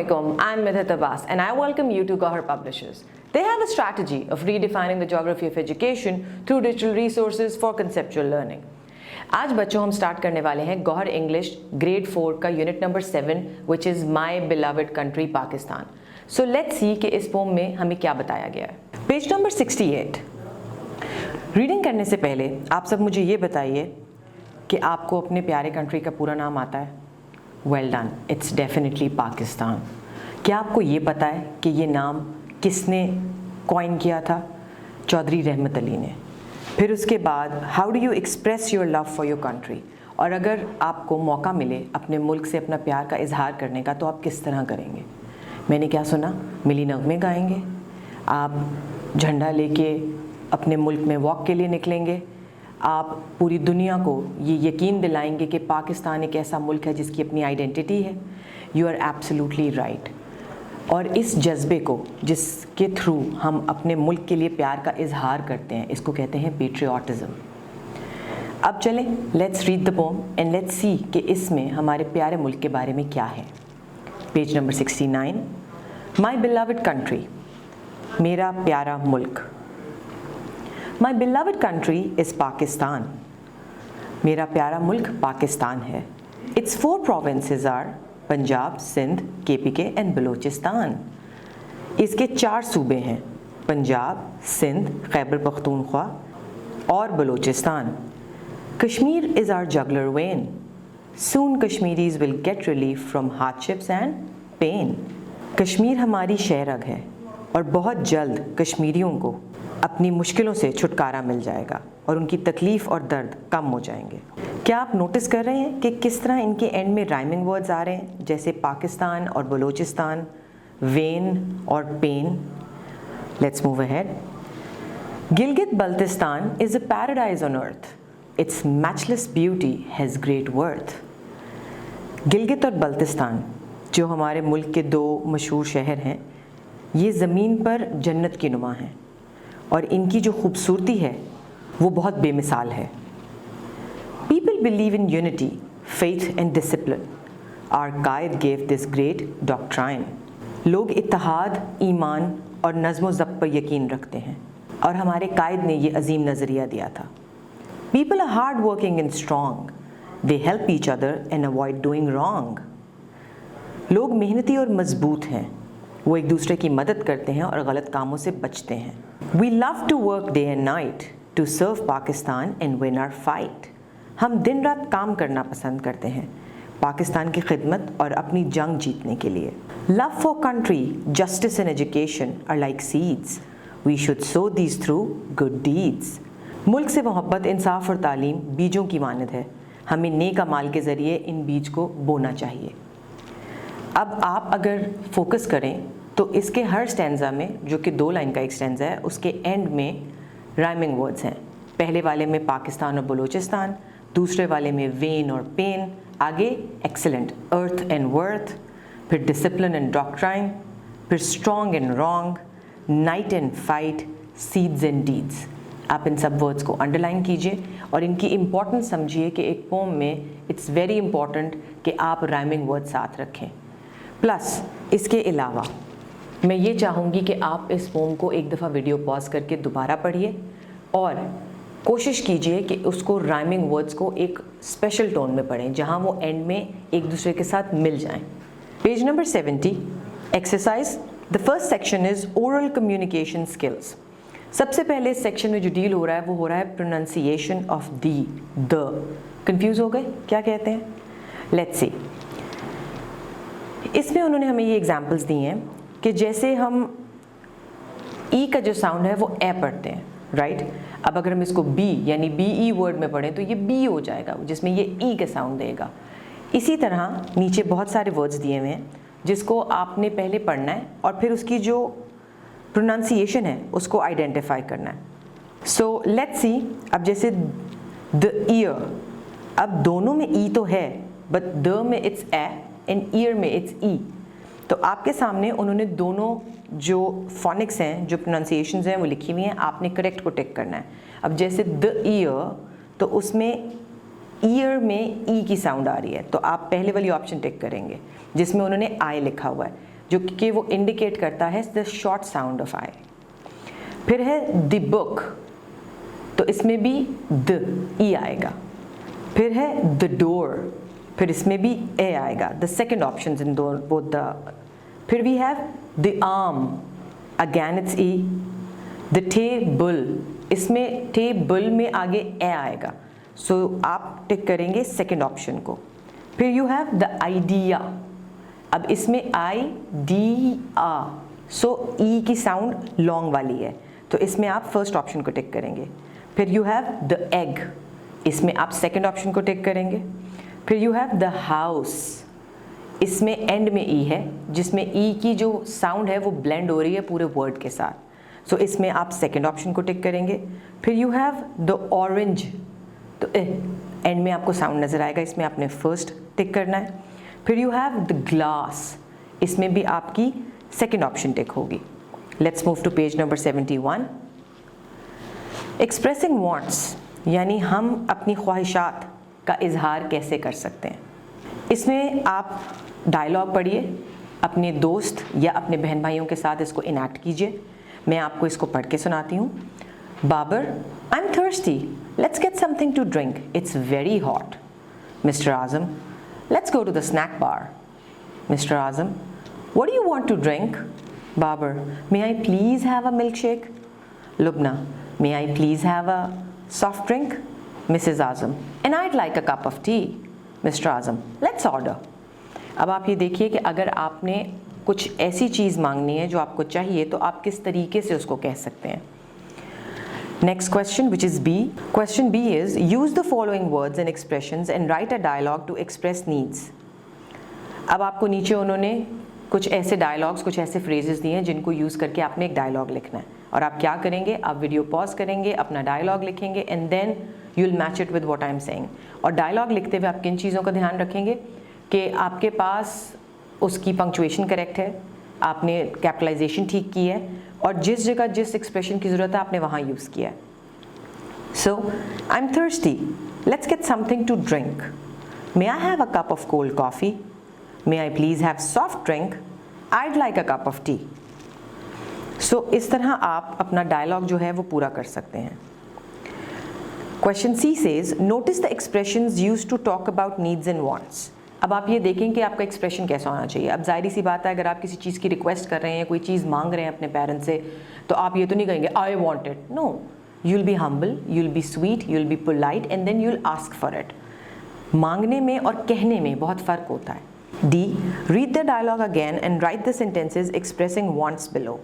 Assalamualaikum, I'm Midhat Abbas and I welcome you to Gauhar Publishers. They have a strategy of redefining the geography of education through digital resources for conceptual learning. आज बच्चों हम start करने वाले हैं Gauhar English grade 4 का unit number 7 which is my beloved country Pakistan. So let's see कि इस pome में हमें क्या बताया गया है. Page number 68. रीडिंग करने से पहले आप सब मुझे ये बताइए कि आपको अपने प्यारे कंट्री का पूरा नाम आता है. Well done, it's definitely Pakistan. क्या आपको ये पता है कि ये नाम किसने कॉइन किया था? चौधरी रहमत अली ने. फिर उसके बाद how do you express your love for your country. और अगर आपको मौका मिले अपने मुल्क से अपना प्यार का इजहार करने का तो आप किस तरह करेंगे? मैंने क्या सुना, मिली नगमे गाएंगे, आप झंडा लेके अपने मुल्क में वॉक के लिए निकलेंगे, आप पूरी दुनिया को ये यकीन दिलाएंगे कि पाकिस्तान एक ऐसा मुल्क है जिसकी अपनी आइडेंटिटी है. You are absolutely right. और इस जज्बे को जिसके थ्रू हम अपने मुल्क के लिए प्यार का इजहार करते हैं, इसको कहते हैं पेट्रियाटिज़म. अब चलें, let's read the pome and let's see कि इसमें हमारे प्यारे मुल्क के बारे में क्या है. Page number 69. My beloved country, मेरा प्यारा मुल्क. My beloved country is Pakistan. मेरा प्यारा मुल्क पाकिस्तान है. Its 4 provinces are Punjab, Sindh, KPK and Balochistan. इसके 4 सूबे हैं, पंजाब, सिंध, खैबर पख्तूनख्वा और Balochistan. Kashmir is our jugular vein. Soon Kashmiris will get relief from hardships and pain. Kashmir हमारी शहरग है और बहुत जल्द कश्मीरियों को अपनी मुश्किलों से छुटकारा मिल जाएगा और उनकी तकलीफ़ और दर्द कम हो जाएंगे. क्या आप नोटिस कर रहे हैं कि किस तरह इनके एंड में राइमिंग वर्ड्स आ रहे हैं, जैसे पाकिस्तान और बलूचिस्तान, वेन और pain. Let's move ahead. Gilgit Baltistan is a paradise on earth. Its matchless beauty has great worth. Gilgit और बल्तिस्तान जो हमारे मुल्क के 2 मशहूर शहर हैं, ये ज़मीन पर जन्नत की नुमा हैं और इनकी जो खूबसूरती है वो बहुत बेमिसाल है. People believe in unity, faith and discipline. Our Quaid gave this great doctrine. लोग इत्तेहाद, ईमान और नज़्म ज़ब्त पर यकीन रखते हैं और हमारे कायद ने ये अजीम नज़रिया दिया था. People are hard working and strong. They help each other and avoid doing wrong. लोग मेहनती और मजबूत हैं, वो एक दूसरे की मदद करते हैं और गलत कामों से बचते हैं. We love to work day and night to serve Pakistan and win our fight. हम दिन रात काम करना पसंद करते हैं पाकिस्तान की खिदमत और अपनी जंग जीतने के लिए. Love for country, justice and education are like seeds. We should sow these through good deeds. मुल्क से मोहब्बत, इंसाफ और तालीम बीजों की मानद है. हमें नेक अमाल के ज़रिए इन बीज को बोना चाहिए. अब आप अगर फोकस करें तो इसके हर स्टैंजा में, जो कि 2 लाइन का एक स्टैंजा है, उसके एंड में राइमिंग वर्ड्स हैं. पहले वाले में पाकिस्तान और बलूचिस्तान, दूसरे वाले में वेन और पेन, आगे एक्सेलेंट, अर्थ एंड वर्थ, फिर डिसिप्लिन एंड डॉक्ट्राइन, फिर strong and wrong, night and fight, seeds and deeds. आप इन सब वर्ड्स को अंडरलाइन कीजिए और इनकी इम्पॉर्टेंस समझिए कि एक पोम में इट्स वेरी इंपॉर्टेंट कि आप राइमिंग वर्ड साथ रखें. प्लस इसके अलावा मैं ये चाहूँगी कि आप इस पोम को एक दफ़ा वीडियो पॉज करके दोबारा पढ़िए और कोशिश कीजिए कि उसको राइमिंग वर्ड्स को एक स्पेशल टोन में पढ़ें जहाँ वो एंड में एक दूसरे के साथ मिल जाएं. Page number 70. Exercise. The first section is oral communication skills. सबसे पहले इस सेक्शन में जो डील हो रहा है वो हो रहा है प्रोनाउंसिएशन ऑफ द. कंफ्यूज हो गए क्या कहते हैं? Let's see. इसमें उन्होंने हमें ये एग्जाम्पल्स दी हैं कि जैसे हम ई का जो साउंड है वो ए पढ़ते हैं, राइट. अब अगर हम इसको बी यानी BE वर्ड में पढ़ें तो ये बी हो जाएगा, जिसमें ये ई का साउंड देगा. इसी तरह नीचे बहुत सारे वर्ड्स दिए हुए हैं जिसको आपने पहले पढ़ना है और फिर उसकी जो प्रोनाउंसिएशन है उसको आइडेंटिफाई करना है. So let's see. अब जैसे द ईयर, अब दोनों में ई तो है बट द में इट्स ए एंड ईयर में इट्स ई. तो आपके सामने उन्होंने दोनों जो फोनिक्स हैं, जो प्रोनाउंसिएशंस हैं वो लिखी हुई हैं, आपने करेक्ट को टिक करना है. अब जैसे द ईयर, तो उसमें ईयर में ई की साउंड आ रही है तो आप पहले वाली ऑप्शन टिक करेंगे जिसमें उन्होंने आई लिखा हुआ है. जो कि वो इंडिकेट करता है द शॉर्ट साउंड ऑफ आई। फिर है द बुक, तो इसमें भी द ई आएगा। फिर है द डोर, फिर इसमें भी ए आएगा, the second option in both the. फिर we have the arm, again it's E. The table, इसमें टेबल में आगे ए आएगा, सो आप टिक करेंगे सेकेंड ऑप्शन को। फिर यू हैव द आइडिया, अब इसमें आई डी आ, सो ई की साउंड लॉन्ग वाली है, तो इसमें आप फर्स्ट ऑप्शन को टिक करेंगे। फिर यू हैव द एग, इसमें आप सेकेंड ऑप्शन को टिक करेंगे। फिर यू हैव द हाउस, इसमें एंड में ई है, जिसमें ई की जो साउंड है वो ब्लेंड हो रही है पूरे वर्ड के साथ, सो इसमें आप सेकेंड ऑप्शन को टिक करेंगे। फिर यू हैव द ऑरेंज, तो एंड में आपको साउंड नज़र आएगा, इसमें आपने फर्स्ट टिक करना है। फिर यू हैव द ग्लास, इसमें भी आपकी सेकेंड ऑप्शन टिक होगी। Let's move to page number 71। Expressing wants, यानी हम अपनी ख्वाहिशात का इजहार कैसे कर सकते हैं। इसमें आप डायलॉग पढ़िए, अपने दोस्त या अपने बहन भाइयों के साथ इसको इनैक्ट कीजिए। मैं आपको इसको पढ़ के सुनाती हूँ। Babar, I am thirsty, let's get something to drink, it's very hot. Mister Azam, let's go to the snack bar. Mister Azam, what do you want to drink? Babar, may I please have a milkshake? Lubna, may I please have a soft drink? Mrs Azam, and I'd like a cup of tea. Mister Azam, let's order. अब आप ये देखिए कि अगर आपने कुछ ऐसी चीज़ मांगनी है जो आपको चाहिए, तो आप किस तरीके से उसको कह सकते हैं। Next question, which is B. Question B is use the following words and expressions and write a dialogue to express needs. अब आपको नीचे उन्होंने कुछ ऐसे डायलॉग्स, कुछ ऐसे फ्रेजेस दिए हैं जिनको यूज़ करके आपने एक डायलॉग लिखना है। और आप क्या करेंगे, आप वीडियो पॉज करेंगे, अपना डायलॉग लिखेंगे and then you will match it with what I am saying. और डायलॉग लिखते हुए आप किन चीज़ों का ध्यान रखेंगे कि आपके पास उसकी पंक्चुएशन करेक्ट है, आपने कैपिटलाइजेशन ठीक की है, और जिस जगह जिस एक्सप्रेशन की ज़रूरत है आपने वहाँ यूज़ किया है। So I am thirsty, let's get something to drink. May I have a cup of cold coffee? May I please have soft drink? I'd like a cup of tea. So इस तरह आप अपना dialogue जो है वो पूरा कर सकते हैं। Question C says notice the expressions used to talk about needs and wants. अब आप ये देखें कि आपका एक्सप्रेशन कैसा होना चाहिए। अब जाहिर सी बात है, अगर आप किसी चीज़ की रिक्वेस्ट कर रहे हैं, कोई चीज़ मांग रहे हैं अपने पेरेंट्स से, तो आप ये तो नहीं कहेंगे I want it. No, you will be humble, you will be sweet, you will be polite and then you will ask for it. मांगने में और कहने में बहुत फ़र्क होता है। D, read the dialogue again and write the sentences expressing wants below.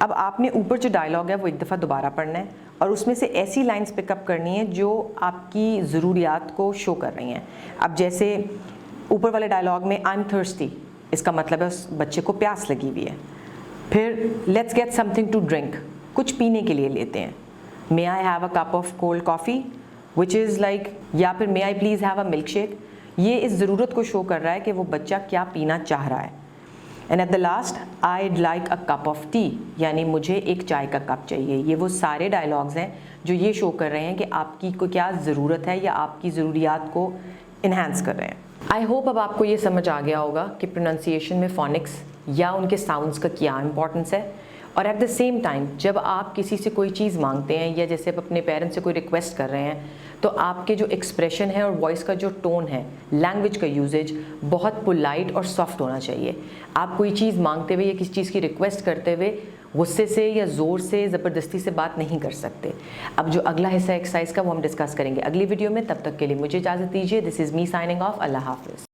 अब आपने ऊपर जो डायलॉग है वो एक दफ़ा दोबारा पढ़ना है और उसमें से ऐसी लाइंस पिकअप करनी है जो आपकी ज़रूरियात को शो कर रही हैं। अब जैसे ऊपर वाले डायलॉग में आई एम थर्स्टी, इसका मतलब है उस बच्चे को प्यास लगी हुई है। फिर let's get something to drink, कुछ पीने के लिए लेते हैं। May I have a cup of cold coffee which is like, या फिर may I please have a milkshake. ये इस ज़रूरत को शो कर रहा है कि वो बच्चा क्या पीना चाह रहा है। And at the last, eyed like a cup of T, यानी मुझे एक चाय का कप चाहिए। ये वो सारे डायलॉग्स हैं जो ये शो कर रहे हैं कि आपकी को क्या ज़रूरत है या आपकी ज़रूरियात को इन्हांस कर रहे हैं। आई होप अब आपको ये समझ आ गया होगा कि प्रोनाउंसिएशन में फोनिक्स या उनके साउंड्स का क्या इंपॉर्टेंस है। और एट द सेम टाइम जब आप किसी से कोई चीज़ मांगते हैं या जैसे आप अपने पेरेंट्स से कोई रिक्वेस्ट कर रहे हैं, तो आपके जो एक्सप्रेशन है और वॉइस का जो टोन है, लैंग्वेज का यूजेज बहुत पोलाइट और सॉफ्ट होना चाहिए। आप कोई चीज़ मांगते हुए या किसी चीज़ की रिक्वेस्ट करते हुए गुस्से से या ज़ोर से ज़बरदस्ती से बात नहीं कर सकते। अब जो अगला हिस्सा एक्सरसाइज का वो हम डिस्कस करेंगे अगली वीडियो में। तब तक के लिए मुझे इजाज़त दीजिए। This is me signing off. Allah हाफिज़।